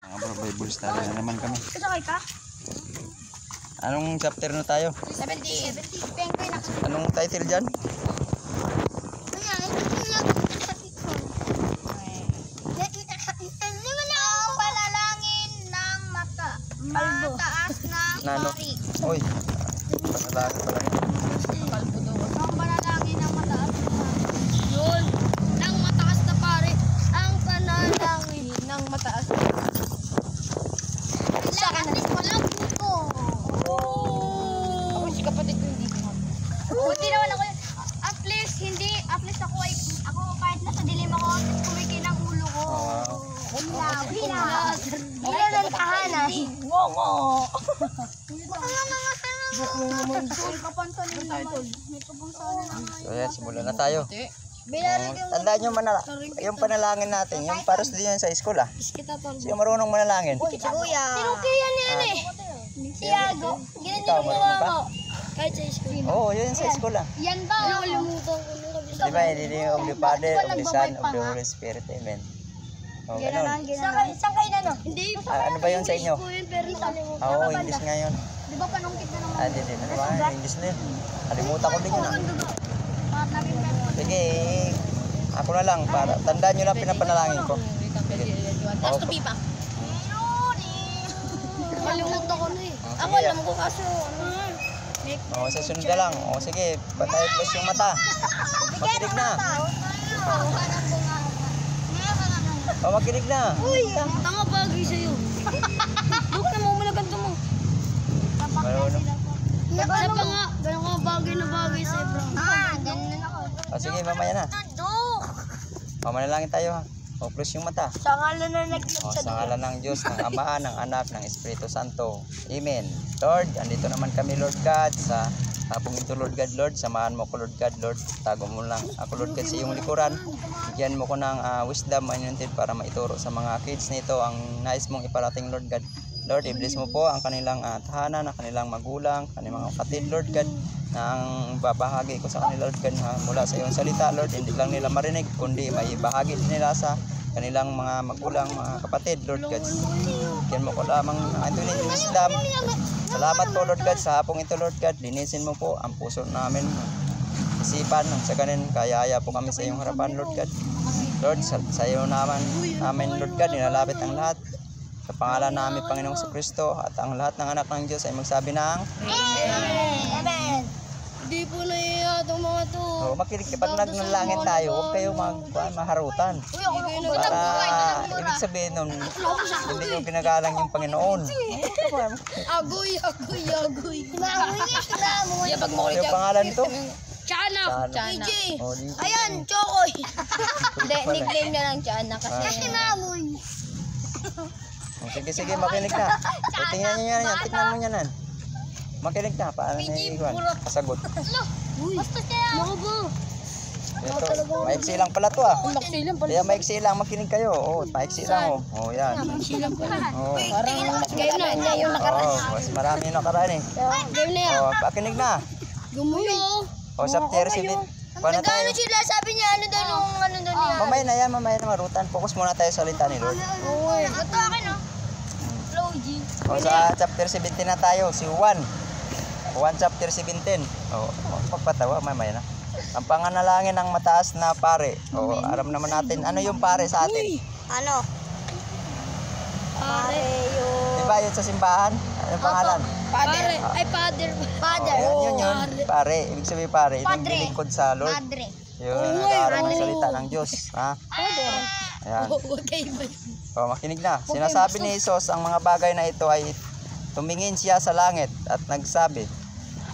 Mga Bible study na naman kami. Kasakay ka? Anong chapter na tayo? 70. Anong title dyan? Ang palalangin ng mataas na pari. Uy, panalangin pala. Ang palalangin ng mataas na pari. Yun, ng mataas na pari. Ang panalangin ng mataas na pari. At least walang buto. Ako si kapatid ko hindi ko. Buti naman ako. At least ako kahit nasa dilim ako, kumiki ng ulo ko. Hinaw. Ilan ang tahanan? Ngongo. So yan, simulan na tayo. Tandaan nyo yung panalangin natin, yung paros din yan sa school ah. Sino marunong manalangin? Si Kuya. Si Kuya niyan eh. Si Yago. Ganyan yung ginawa ko. Kahit sa school. Oo, yun sa school ah. Yan ba? Nakalimutan ko. Diba, hindi of the Father, of the Son, of the Holy Spirit. Amen. O, ganun. Saan kayo na no? Hindi. Ano ba yun sa inyo? Oo, English nga yun. Di ba panungkit na naman? Hindi. Ano ba? English na yun. Kalimutan ko din yun ah. Sige, ako na lang. Para tandaan nyo lang pinapanalangin ko. Tapos to pipa. Kalimutan ko na eh. Ako alam ko kaso O, sa sunod na lang. O, sige, patay plus yung mata. Makinig na. O, makinig na. Uy, tanga bagay sa'yo. Buk na mo muna ganito mo. Marunong. Sa pa nga, ganun ka bagay na bagay sa'yo bro. Ganun ako. O, sige, mamaya na. O, manalangin tayo ha. O, plus yung mata. Sa ngalan na O, sa ngalan ng Diyos, ng Ama, ng Anak, ng Espiritu Santo. Amen. Lord, andito naman kami, Lord God, sa hapong ito, Lord God, Lord. Samahan mo ko, Lord God, Lord. Tago mo lang ako, Lord God, sa iyong likuran. Bigyan mo ko ng wisdom, anointed, para maituro sa mga kids nito ang nais mong iparating, Lord God. Lord, i-bless mo po ang kanilang tahanan, ang kanilang magulang, kanilang mga kapatid, Lord God, na ang babahagi ko sa kanila, Lord God, mula sa iyong salita, Lord, hindi lang nila marinig, kundi may bahagi nila sa kanilang mga magulang, mga kapatid, Lord God. Bigyan mo ko lamang anointed wisdom. Salamat po, Lord God, sa hapong ito, Lord God. Linisin mo po ang puso namin, isipan, sa ganin, kaya po kami sa iyong harapan, Lord God. Lord, sa iyo namin, Lord God, nilalapit ang lahat. Sa pangalan namin, Panginoong Kristo, at ang lahat ng anak ng Diyos ay magsabi ng Amen. Hindi po naiya itong mga to. O, makinig kapag nagnalangin tayo, huwag kayo maharutan. Para ibig sabihin nun, hindi nyo ginagalang yung Panginoon. Agoy. Yung pangalan to? Chana. Chana. DJ. O, di- Ayan, Chokoy. Hindi, nickname niya lang Chana kasi Mamoy. O, sige, makinig na. O, tingnan nyo yan, tingnan mo yan. Makinig na, paano na iwan? Kasagot. Basta kaya. Naku po. Ito, maiksi lang pala to ah. Maksilan pala. Kaya maiksi lang, makinig kayo. Oo, maiksi lang oh. Oo, yan. Maksilan pala. Oo. Parang mas maganda niya yung nakaraan. Oo, mas marami yung nakaraan eh. Game na yan. Oo, pakinig na. Gumuyo. O, sa tier 7. Paano tayo? Nagkano sila? Sabi niya, ano daw niya? Mamaya na marutan. Focus muna tayo sa salita ni Lord. Uy. Ito akin oh. Flow G. O, sa chapter 17 na tayo, si Juan. Juan chapter 17. O, pagpatawa, mamaya na. Ang panganalangin ng mataas na pare. O, alam naman natin, ano yung pare sa atin? Ano? Pare yung... Diba yun sa simbahan? Ano yung pangalan? Padre. Ay, Father. Yun. Pare. Ibig sabihin pare. Yung Padre. lingkod sa Lord. Padre. Yun, nag-aaral ng salita ng Diyos. Ha? Ayan. Okay ba? O, makinig na. Sinasabi ni Jesus, ang mga bagay na ito ay tumingin siya sa langit at nagsabi,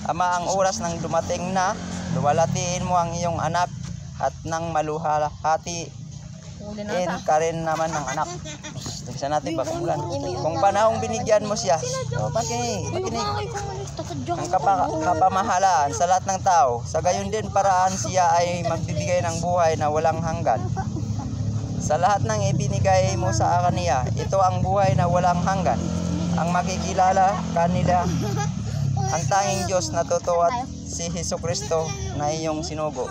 Ama, ang oras nang dumating na, luwalatiin mo ang iyong anak at nang maluhati ka rin naman ng anak. Tignan natin pakumulan. Kung panahong binigyan mo siya, o, makinig. Ang kapamahalaan sa lahat ng tao, sa gayon din paraan siya ay magbibigay ng buhay na walang hanggan. Sa lahat ng ibinigay mo sa kaniya, ito ang buhay na walang hanggan. Ang makikilala kanila, ang tanging Diyos na totoo at si Jesucristo na iyong sinugo.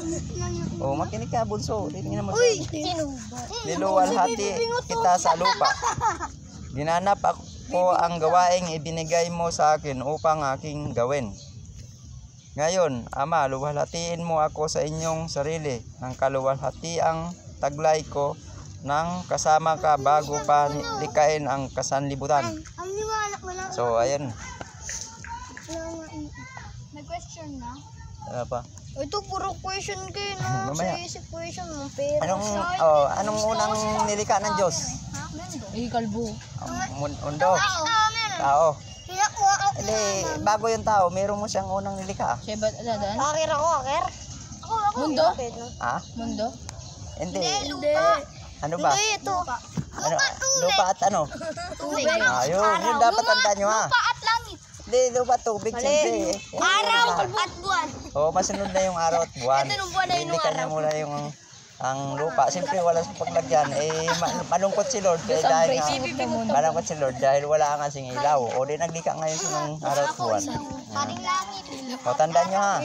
O, makinig ka, bunso. Tingnan mo. Niluwalhati kita sa lupa. Dinanap ako ang gawaing ibinigay mo sa akin upang aking gawin. Ngayon, Ama, luwalhatiin mo ako sa inyong sarili ng kaluwalhatiang taglay ko nang kasama ka bago pa likain ang kasanlibutan. Ang liwanag wala. So, ayun. May question na. Ano pa? Ito puro question kayo na Mamaya. sa isip question mo. Pero Anong unang nilikha ng Diyos? kalbo. Mundo. Tao. Pinakuha ko. Hindi, bago yung tao, meron mo siyang unang nilikha. Siya ba dadaan? Akir ako, akir. Ako. Mundo? Ha? Mundo? Hindi. Hindi. Ano ba? Ito. Ano? Lupa at ano? Tubig. Ayun, yun dapat tandaan nyo ha. Lupa at langit. Hindi, lupa, tubig, siyempre. Araw at buwan. Oo, masunod na yung araw at buwan. Ito nung buwan na yun, Hindi kanya muna yung ang lupa. Siyempre, wala sa paglagyan. Malungkot si Lord. Kaya dahil malungkot si Lord dahil wala nga sing ilaw. O di naglikha ngayon sa ng araw at buwan. Paring langit. O, tandaan nyo ha.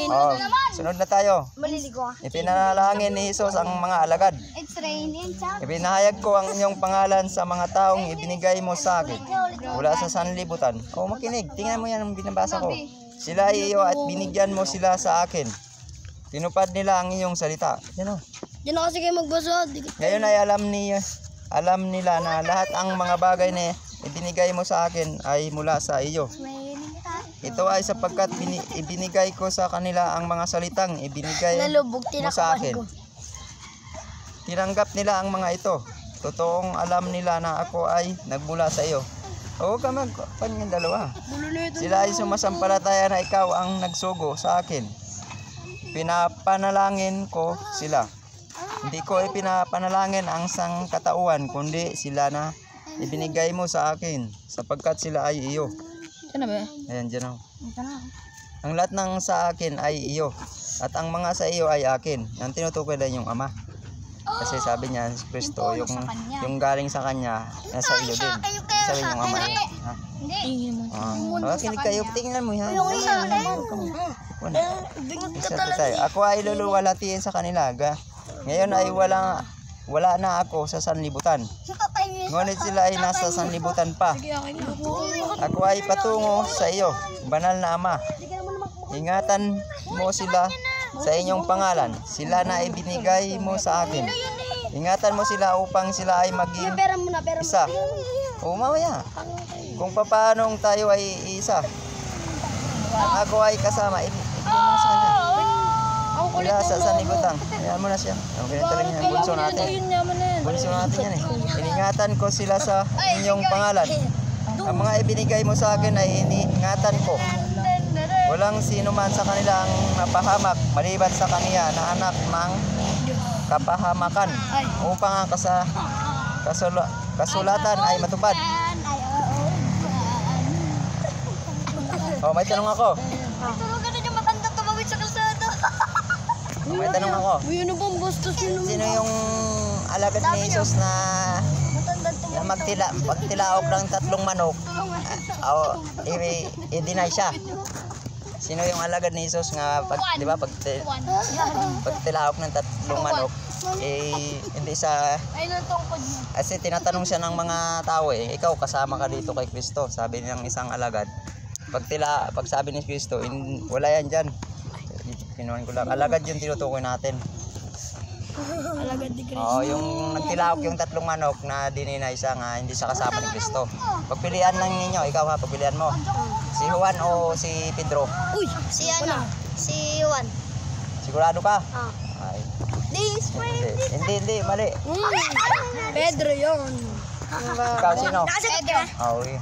O, sunod na tayo. Maliligo. Ipinanalangin ni Jesus ang mga alagad. It's raining, Chuck. Ipinahayag ko ang inyong pangalan sa mga taong ibinigay mo sa akin mula sa sanlibutan. O, makinig. Tingnan mo yan ang binabasa ko. Sila ay iyo at binigyan mo sila sa akin. Tinupad nila ang iyong salita. Yan o. Diyan na kasi kayo magbasa. Ngayon ay alam nila na lahat ang mga bagay na ibinigay mo sa akin ay mula sa iyo. Ito ay sapagkat ibinigay ko sa kanila ang mga salitang ibinigay Nalubog, mo sa tinakapan akin. ko. Tinanggap nila ang mga ito. Totoong alam nila na ako ay nagmula sa iyo. Huwag ka magpanyan dalawa. Sila ay sumasampalataya na ikaw ang nagsugo sa akin. Pinapanalangin ko sila. Hindi ko ipinapanalangin ang sangkatauhan, kundi sila na ibinigay mo sa akin, sapagkat sila ay iyo. Diyan na ba? Ayan, dyan ako. Ang lahat ng sa akin ay iyo, at ang mga sa iyo ay akin. Ang tinutukoy lang yung Ama. Kasi sabi niya, si Kristo, yung galing sa Kanya, nasa iyo din. Sabi yung Ama. Ha? Hindi. Kinig kayo, tingnan mo yan. Yung isa naman. Ako ay luluwalhatiin sa kanila. Ngayon ay wala na ako sa sanlibutan. Ngunit sila ay nasa sanlibutan pa. Ako ay patungo sa iyo, banal na Ama. Ingatan mo sila sa inyong pangalan. Sila na ibinigay mo sa akin. Ingatan mo sila upang sila ay maging isa. O mamaya, kung paano tayo ay isa. Ako ay kasama. Ibigay mo sa kanya. Wala sa sanlibutan. Ayan mo na siya. Ang ganito lang yan. Bunso natin. Bunso natin yan eh. Iningatan ko sila sa inyong pangalan. Ang mga ibinigay mo sa akin ay iningatan ko. Walang sino man sa kanila ang napahamak maliban sa kaniya na anak ng kapahamakan upang ang kasulatan ay matupad. May tanong ako. Tulungan na yung matanda tumawid sa kalsada. May tanong ako. Ano bang bastos yun? Sino yung alagad ni Jesus na pagtilaok ng 3 manok? I-deny siya. Sino yung alagad ni Jesus nga di ba pagtilaok ng 3 manok hindi sa Ay, natungkod niya. kasi tinatanong siya ng mga tao ikaw kasama ka dito kay Kristo, sabi ng isang alagad. Pag sabi ni Kristo, wala yan dyan. Kinuhan ko lang. Alagad yung tinutukoy natin. Alagad ni Kristo. Oo, yung nagtilaok yung 3 manok na dininay siya nga hindi siya kasama ni Kristo. Pagpilian lang ninyo, ikaw ha, pagpilian mo. Si Juan o si Pedro? Uy! Si ano? Si Juan. Sigurado ka? Ay, This way. hindi, mali. Pedro yun. Ikaw, sino? Pedro. Okay.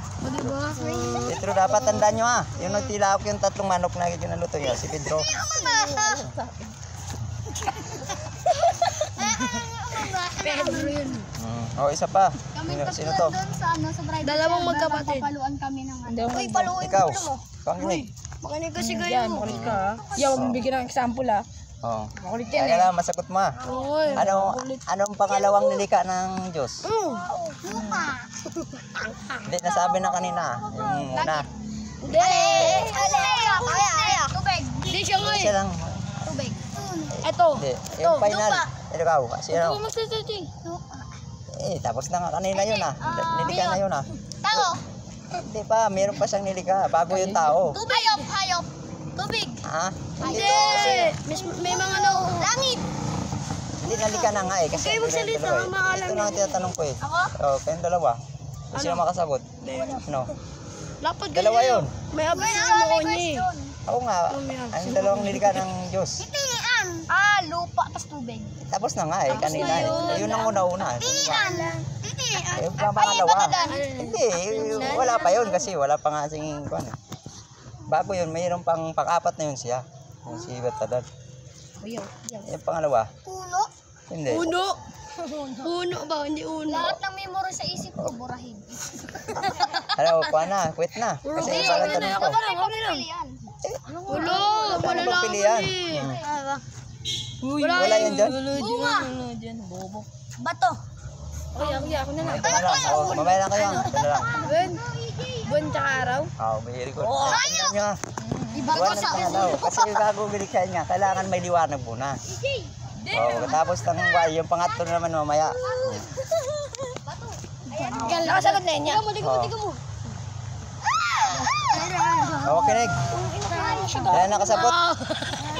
Pedro, dapat tandaan nyo ha. Yung nagtilaok yung 3 manok na ginaluto niya, si Pedro. Pedro yun. Isa pa. Kami Sino to? doon sa ano, sa Bright. Dalawang magkapatid. Papaluan kami ng ano. Uy, Ikaw. Panginig. makinig kasi kayo. Makinig ka ha. Yan, mabibigyan ng example ha. Oo. Makulit yan Kaya lang, masagot mo ha. Uy. Anong pangalawang nilikha ng Diyos? Lupa. Hindi, nasabi na kanina. Yung una. Hindi. Kaya. Tubig. Hindi siya nga Isa lang. Tubig. Ito. Hindi. Yung final. Ikaw. Sino? Magsasabi. Tapos na nga kanina yun ah. Nilika na yun ah. Tao. Hindi pa, meron pa siyang nilika. Bago yung tao. Hayop, hayop. Tubig. Ha? Hindi. May mga langit. Hindi nalika na nga eh. Kasi Huwag kayong magsalita, dalawa eh. maalam Ito na ang tinatanong ko eh. Ako? Oo, kayong dalawa. Kung sino makasagot? Ano? Lapad Dalawa yun. May abis na mo niya. Ako nga, ang dalawang nilika ng Diyos. Titian. Lupa tas tubig. Tapos na nga eh, kanina eh. Yun ang una-una. Titian. Titian. Yung pangalawa. Hindi, wala pa yun kasi wala pa nga sing kuwan eh. Bago yun, mayroon pang pang-apat na yun siya. Yung si Betadad. Yung pangalawa. Puno. Hindi. Uno. Uno ba? Hindi uno. Lahat ng memory sa isip ko, burahin. Ano, kuha na, quit na. Kasi parang tanong ko. Pilihan. Ulo. Paano ba pilihan? Wala yan dyan? Bunga. Bato. Ako na lang. Ito na lang. Oh, mamaya na kayo. Ito na lang. Buwan tsaka araw. Very good. Tingnan nyo. Bato Liwanag sa na daw. Kasi bago bilikhan niya, kailangan may liwanag muna. Tapos ng yung pangatlo naman mamaya. Nakasagot na yun niya. Oh. Oh, kinig. Ayan, nakasabot.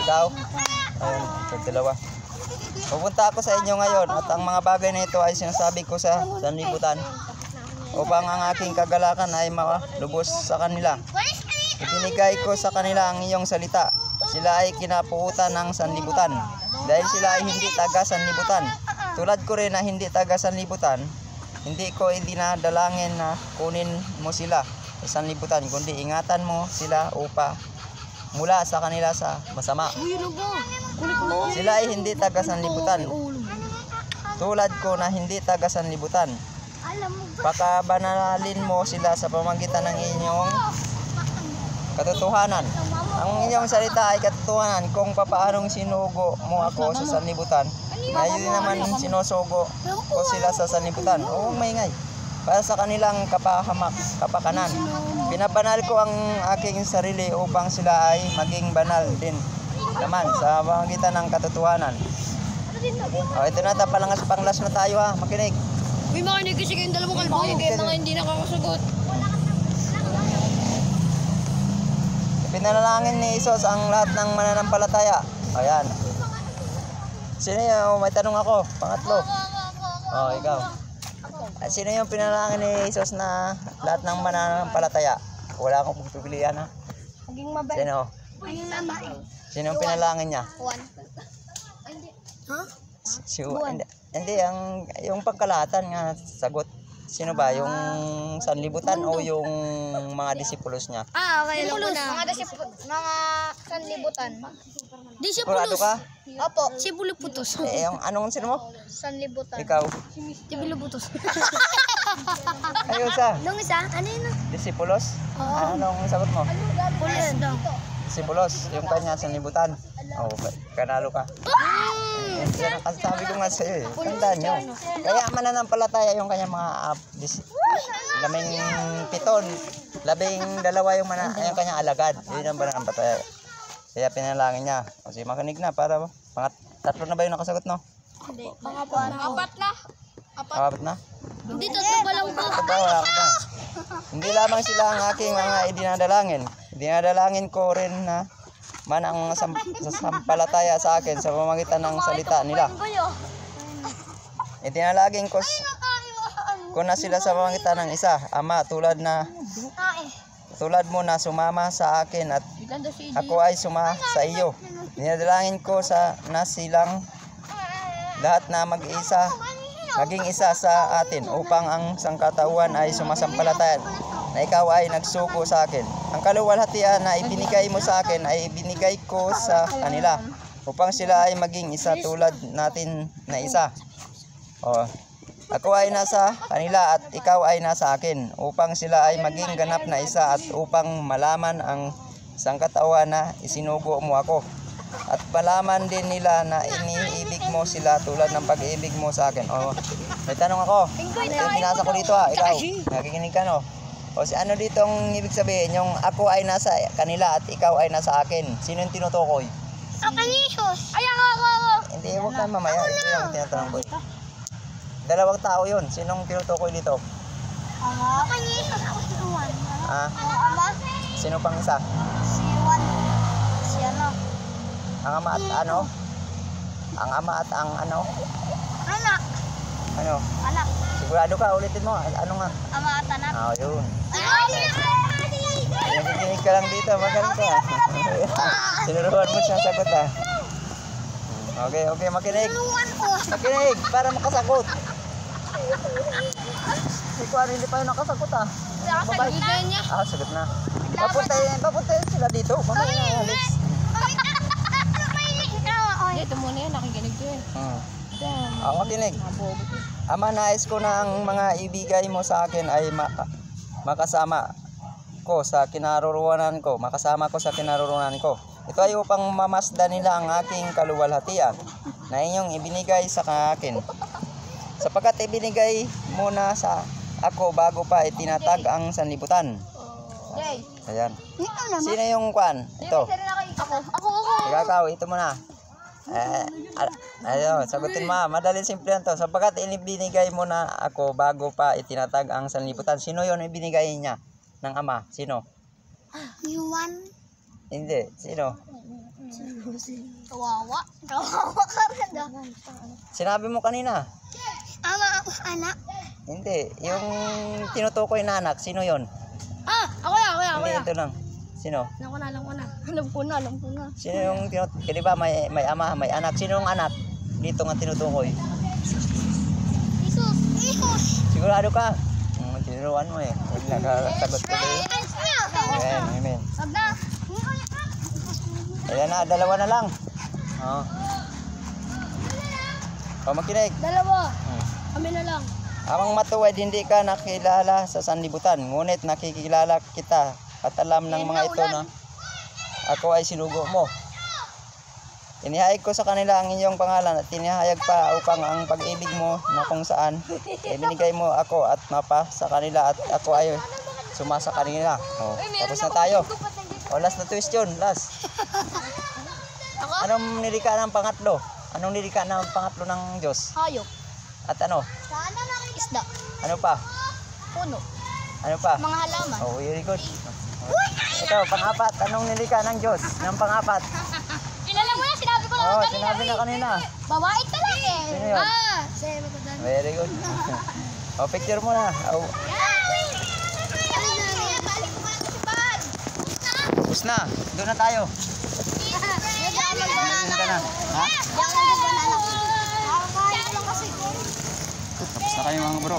Ikaw. Ayun, ito dalawa. Pupunta ako sa inyo ngayon at ang mga bagay na ito ay sinasabi ko sa sanlibutan upang ang aking kagalakan ay makalubos sa kanila. Ibinigay ko sa kanila ang iyong salita. Sila ay kinapuutan ng sanlibutan dahil sila ay hindi taga sanlibutan. Tulad ko rin na hindi taga sanlibutan, hindi ko idinadalangin na kunin mo sila sa sanlibutan, kundi ingatan mo sila upa mula sa kanila sa masama. Sila ay hindi taga sanlibutan. Tulad ko na hindi taga sanlibutan. Pakabanalin mo sila sa pamamagitan ng inyong katotohanan. Ang inyong salita ay katotohanan kung papaanong sinugo mo ako sa sanlibutan. Ngayon naman sinusugo ko sila sa sanlibutan. Oo, maingay. Para sa kanilang kapakanan. Pinabanal ko ang aking sarili upang sila ay maging banal din naman sa pamamagitan ng katotohanan. Ito na, panglas na tayo ha, makinig. Uy, makinig kasi kayong dalawang kalbo. Kaya mga hindi nakakasagot. Pinanalangin ni Isos ang lahat ng mananampalataya. Ayan. Sino yung, may tanong ako, pangatlo. Ikaw. Sino yung pinanalangin ni Isos na lahat ng mananampalataya? Wala akong pagpipilian ha. Maging mabait. Sino? Sino yung pinalangin niya? Juan. Hindi, yung pangkalahatan nga sagot. Sino ba? Yung sanlibutan o yung mga disipulos niya? Okay lang po na. Mga sanlibutan. Sigurado ka? Opo. Sibulo putos. Yung anong sino mo? Sanlibutan. Ikaw? Sibulo putos. Ayun sa? Nung isa, ano yun? Disipulos? Anong sagot mo? Pulis daw. Disipulos, yung kanya sanlibutan. Kanalo ka. Yan ang kasabi ko nga sa'yo eh. Tandaan nyo. Kaya mananampalataya yung kanya mga 17, 12 yung kanya alagad. Yun ang mananampalataya. Kaya pinalangin niya. Kasi makinig na para tatlo na ba yung nakasagot no? Hindi. Apat na. Apat na? Hindi, tatlo pa lang ba? Wala ka pa. Hindi lamang sila ang aking mga idinadalangin. Idinadalangin ko rin na man ang sampalataya sa akin sa pamamagitan ng salita nila. Itinalagin ko na sila sa pamamagitan ng isa, Ama, tulad mo na sumama sa akin at ako ay suma sa iyo. Dinadalangin ko na silang lahat na maging isa sa atin upang ang sangkatauhan ay sumasampalataya na ikaw ay nagsuko sa akin. Ang kaluwalhatian na ibinigay mo sa akin ay ibinigay ko sa kanila upang sila ay maging isa tulad natin na isa. Ako ay nasa kanila at ikaw ay nasa akin upang sila ay maging ganap na isa at upang malaman ang sangkatauhan na isinugo mo ako. At malaman din nila na iniibig mo sila tulad ng pag-ibig mo sa akin. May tanong ako. Ito binasa ko dito ha. Ikaw, nakikinig ka no? Ano dito ang ibig sabihin? Yung ako ay nasa kanila at ikaw ay nasa akin. Sino yung tinutukoy? Ako, Jesus. Ay, ako. Hindi, huwag ka mamaya. Ito yung tinatanong ko. dalawang tao yun. Sinong tinutukoy dito? Ama. Ako si Juan. Ah, Ama. sino pang isa? Si Juan. Si ano? Ang ama at ano? Ang ama at ang ano? Anak. Ano? Anak. Sigurado ka, ulitin mo. Ano nga? Ama at anak. Ah, yun. Ay! Nakikinig ka lang dito, magaling ka. Sinuruan mo siyang sagot ah. Okay, okay, makinig. Tulungan ko. Makinig, para makasagot. Si Kuan, hindi pa yung nakasagot ah. Sagitan niya. Ah, sagot na. Papuntayin sila dito. Mamaya na, Alex. Dito muna yan, nakikinig ko eh. Ah, makinig. Ama, nais ko na ang mga ibigay mo sa akin ay makasama ko sa kinaroroonan ko. Makasama ko sa kinaroroonan ko. Ito ay upang mamasdan nila ang aking kaluwalhatian na inyong ibinigay sa akin. Sapagkat ibinigay mo na sa ako bago pa itinatag ang sanlibutan. Jay. Ayan. Ikaw naman. Sino yung Kuan? Ito. Ako. Ikaw, ito muna. Ayun, sagutin mo. Madaling simple yan to. Sapagkat ibinigay mo na ako bago pa itinatag ang sanlibutan. Sino yon ibinigay niya? Ng ama? Sino? Juan. Hindi. Sino? Kawawa. Kawawa ka rin daw. Sinabi mo kanina. Ama ako anak. Hindi. Yung tinutukoy na anak, sino yon? Ako yan. Hindi, ito lang. Sino? Alam ko na. Alam ko na. Sino yung tinutukoy? Di ba may ama, may anak. Sino yung anak? Dito nga tinutukoy. Isus. Sigurado ka? Tinuruan mo eh. Nakasagot ko eh. Amen, amen. Wag na. Ayan na, dalawa na lang. Oh. O, makinig. Dalawa. Kami na lang. Amang matuwid, hindi ka nakilala sa sanlibutan, ngunit nakikilala kita at alam ng mga ito na ako ay sinugo mo. Inihayag ko sa kanila ang inyong pangalan at tinihayag pa upang ang pag-ibig mo na kung saan ibinigay mo ako at mapa sa kanila at ako ay sumasa kanila. O, tapos na tayo. O, last na question, last. Anong nilika ng pangatlo? Anong nilika ng pangatlo ng Diyos? Hayop. At ano? Isda. Ano pa? Puno. Ano pa? Mga halaman. Oh, very good. Ito, pang-apat. Anong nilika ng Diyos? Ng pang-apat. Kilala mo na, sinabi ko lang Oh, kanina. sinabi na kanina. Babae ka lang eh. Sino yun? Sino ko doon? Very good. Oh, picture mo na. Oh, tapos na. Doon na tayo. Doon ka na. Ha? Tapos na kayo mga bro.